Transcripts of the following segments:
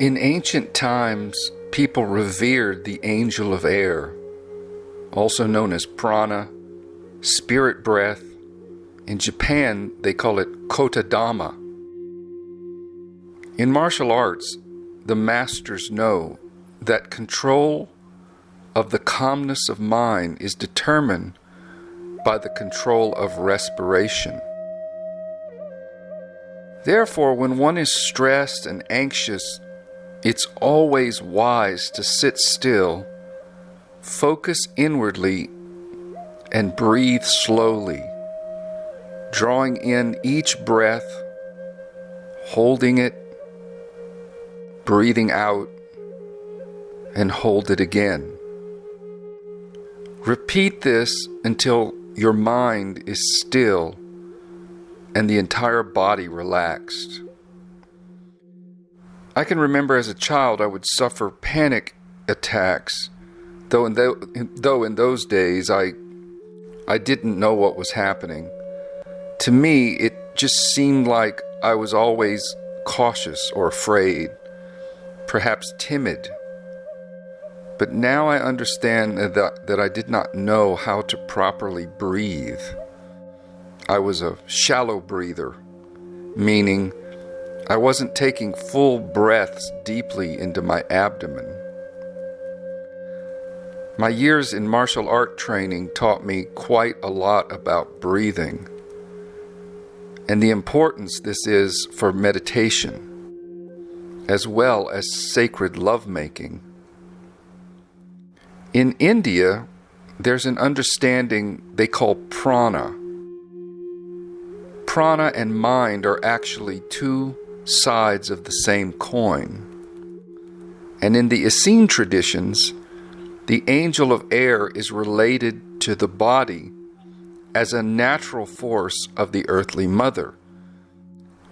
In ancient times, people revered the angel of air, also known as prana, spirit breath. In Japan, they call it kotadama. In martial arts, the masters know that control of the calmness of mind is determined by the control of respiration. Therefore, when one is stressed and anxious, it's always wise to sit still, focus inwardly, and breathe slowly, drawing in each breath, holding it, breathing out, and hold it again. Repeat this until your mind is still and the entire body relaxed. I can remember as a child I would suffer panic attacks, though in those days I didn't know what was happening. To me, it just seemed like I was always cautious or afraid, perhaps timid. But now I understand that I did not know how to properly breathe. I was a shallow breather, meaning I wasn't taking full breaths deeply into my abdomen. My years in martial art training taught me quite a lot about breathing and the importance this is for meditation, as well as sacred lovemaking. In India, there's an understanding they call prana. Prana and mind are actually two sides of the same coin. And in the Essene traditions, the angel of air is related to the body as a natural force of the earthly mother,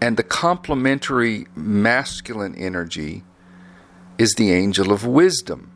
and the complementary masculine energy is the angel of wisdom.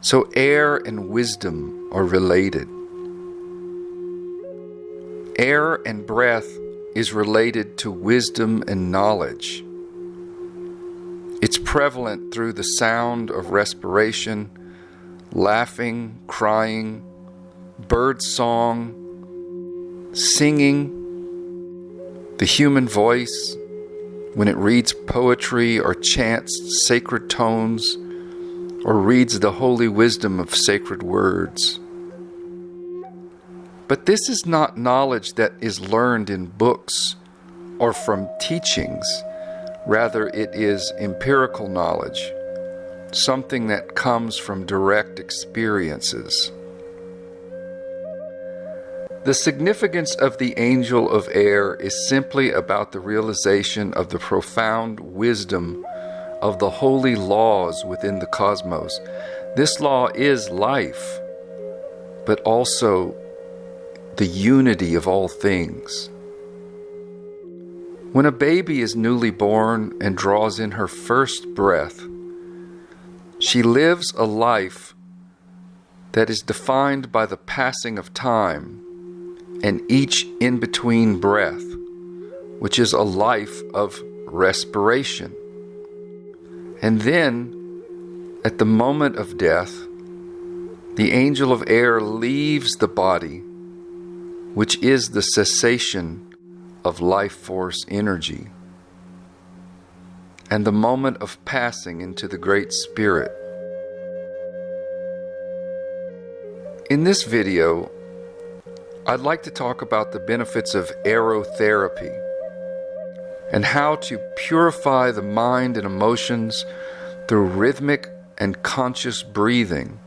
So air and wisdom are related. Air and breath is related to wisdom and knowledge. It's prevalent through the sound of respiration, laughing, crying, bird song, singing, the human voice when it reads poetry or chants sacred tones or reads the holy wisdom of sacred words. But this is not knowledge that is learned in books or from teachings. Rather, it is empirical knowledge, something that comes from direct experiences. The significance of the angel of air is simply about the realization of the profound wisdom of the holy laws within the cosmos. This law is life, but also the unity of all things. When a baby is newly born and draws in her first breath, she lives a life that is defined by the passing of time and each in-between breath, which is a life of respiration. And then, at the moment of death, the angel of air leaves the body, which is the cessation of life force energy, and the moment of passing into the Great Spirit. In this video, I'd like to talk about the benefits of aerotherapy and how to purify the mind and emotions through rhythmic and conscious breathing.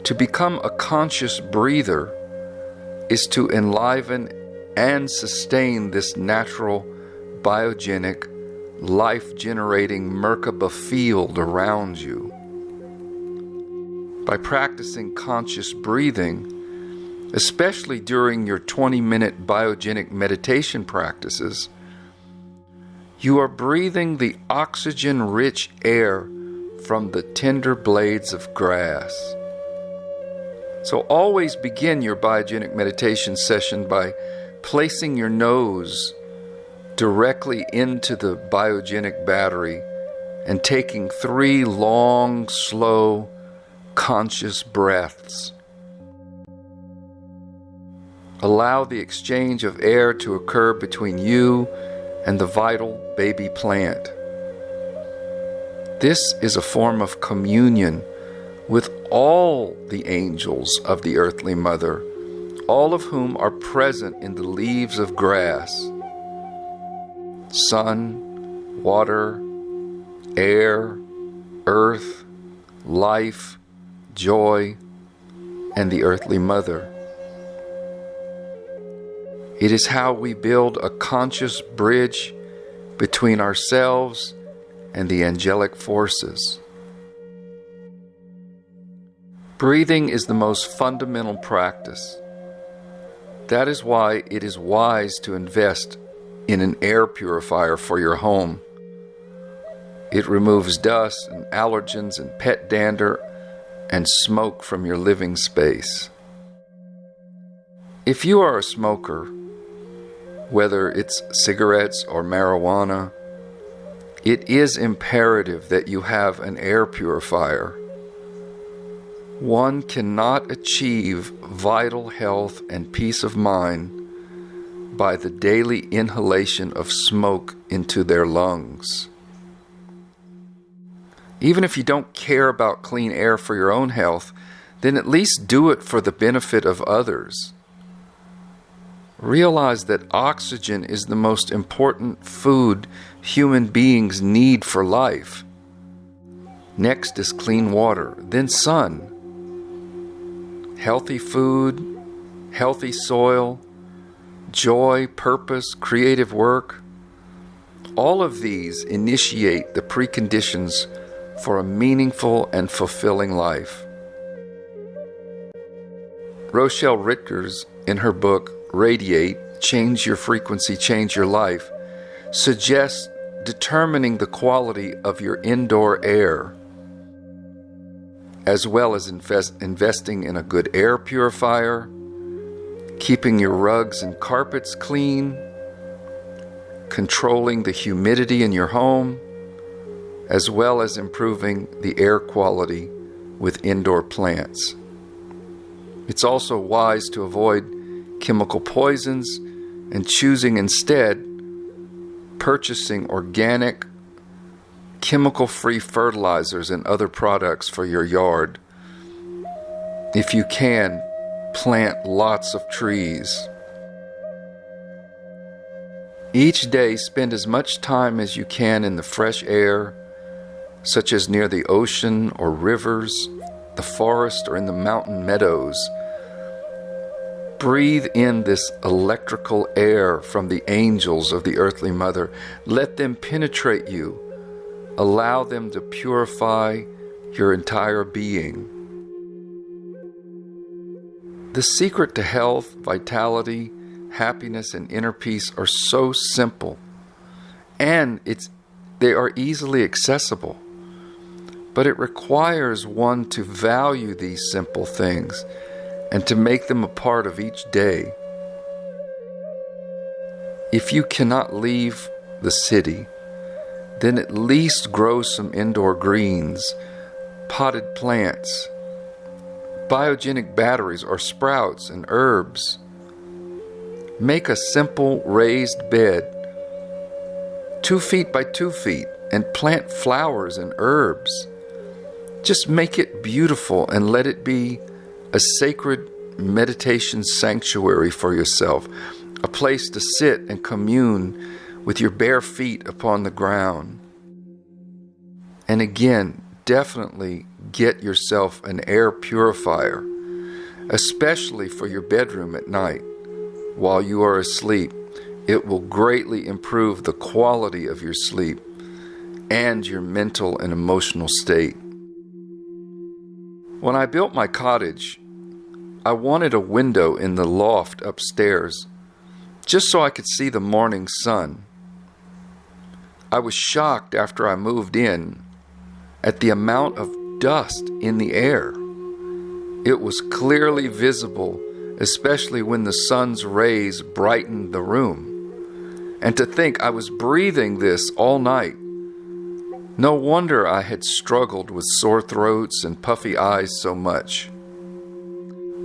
To become a conscious breather is to enliven and sustain this natural, biogenic, life-generating Merkaba field around you. By practicing conscious breathing, especially during your 20-minute biogenic meditation practices, you are breathing the oxygen-rich air from the tender blades of grass. So always begin your biogenic meditation session by placing your nose directly into the biogenic battery and taking 3 long, slow, conscious breaths. Allow the exchange of air to occur between you and the vital baby plant. This is a form of communion with all the angels of the earthly mother, all of whom are present in the leaves of grass. Sun, water, air, earth, life, joy, and the earthly mother. It is how we build a conscious bridge between ourselves and the angelic forces. Breathing is the most fundamental practice. That is why it is wise to invest in an air purifier for your home. It removes dust and allergens and pet dander and smoke from your living space. If you are a smoker, whether it's cigarettes or marijuana, it is imperative that you have an air purifier. One cannot achieve vital health and peace of mind by the daily inhalation of smoke into their lungs. Even if you don't care about clean air for your own health, then at least do it for the benefit of others. Realize that oxygen is the most important food human beings need for life. Next is clean water, then sun. Healthy food, healthy soil, joy, purpose, creative work. All of these initiate the preconditions for a meaningful and fulfilling life. Rochelle Richters, in her book, Radiate, Change Your Frequency, Change Your Life, suggests determining the quality of your indoor air, as well as investing in a good air purifier, keeping your rugs and carpets clean, controlling the humidity in your home, as well as improving the air quality with indoor plants. It's also wise to avoid chemical poisons and choosing instead purchasing organic, chemical-free fertilizers and other products for your yard. If you can, plant lots of trees. Each day, spend as much time as you can in the fresh air, such as near the ocean or rivers, the forest, or in the mountain meadows. Breathe in this electrical air from the angels of the earthly mother. Let them penetrate you. Allow them to purify your entire being. The secret to health, vitality, happiness, and inner peace are so simple, and they are easily accessible. But it requires one to value these simple things and to make them a part of each day. If you cannot leave the city, then at least grow some indoor greens, potted plants, biogenic batteries or sprouts and herbs. Make a simple raised bed, 2 feet by 2 feet, and plant flowers and herbs. Just make it beautiful and let it be a sacred meditation sanctuary for yourself, a place to sit and commune with your bare feet upon the ground. And again, definitely get yourself an air purifier, especially for your bedroom at night while you are asleep. It will greatly improve the quality of your sleep and your mental and emotional state. When I built my cottage, I wanted a window in the loft upstairs, just so I could see the morning sun. I was shocked after I moved in at the amount of dust in the air. It was clearly visible, especially when the sun's rays brightened the room. And to think I was breathing this all night. No wonder I had struggled with sore throats and puffy eyes so much.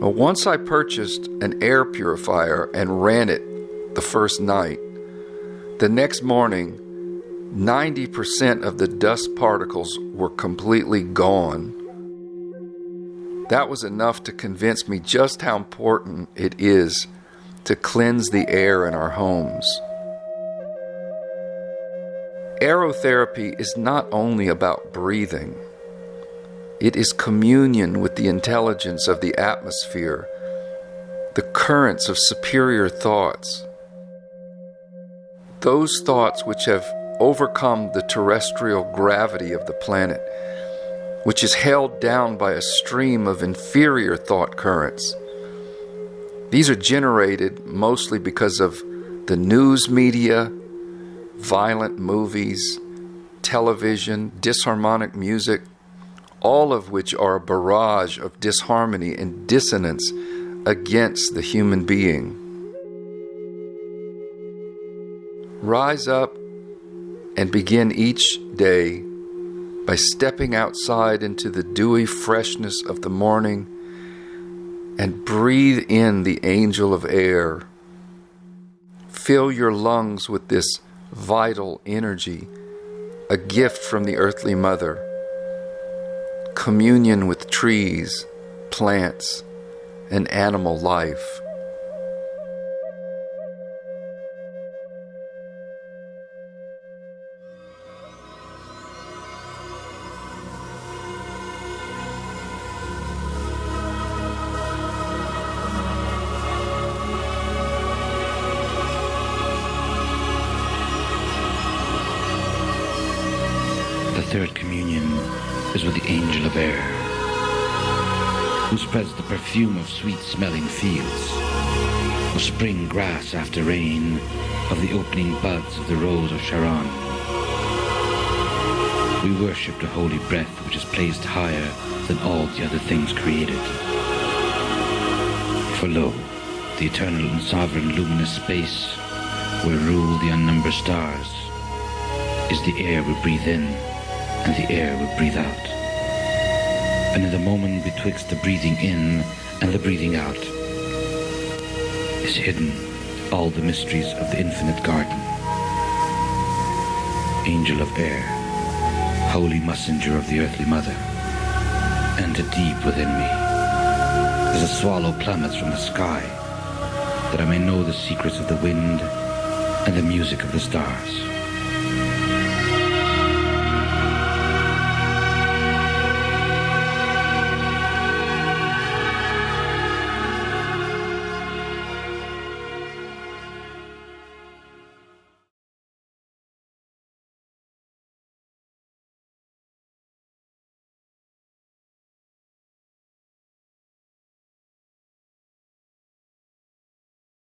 Well, once I purchased an air purifier and ran it the first night, the next morning, 90% of the dust particles were completely gone. That was enough to convince me just how important it is to cleanse the air in our homes. Aerotherapy is not only about breathing. It is communion with the intelligence of the atmosphere, the currents of superior thoughts. Those thoughts which have overcome the terrestrial gravity of the planet, which is held down by a stream of inferior thought currents. These are generated mostly because of the news media, violent movies, television, disharmonic music, all of which are a barrage of disharmony and dissonance against the human being. Rise up and begin each day by stepping outside into the dewy freshness of the morning and breathe in the angel of air. Fill your lungs with this vital energy, a gift from the earthly mother. Communion with trees, plants, and animal life. The third communion is with the angel of air, who spreads the perfume of sweet-smelling fields, of spring grass after rain, of the opening buds of the rose of Sharon. We worship the holy breath which is placed higher than all the other things created. For lo, the eternal and sovereign luminous space, where rule the unnumbered stars, is the air we breathe in and the air we breathe out. And in the moment betwixt the breathing in and the breathing out is hidden all the mysteries of the infinite garden. Angel of air, holy messenger of the earthly mother, enter deep within me, as a swallow plummets from the sky, that I may know the secrets of the wind and the music of the stars.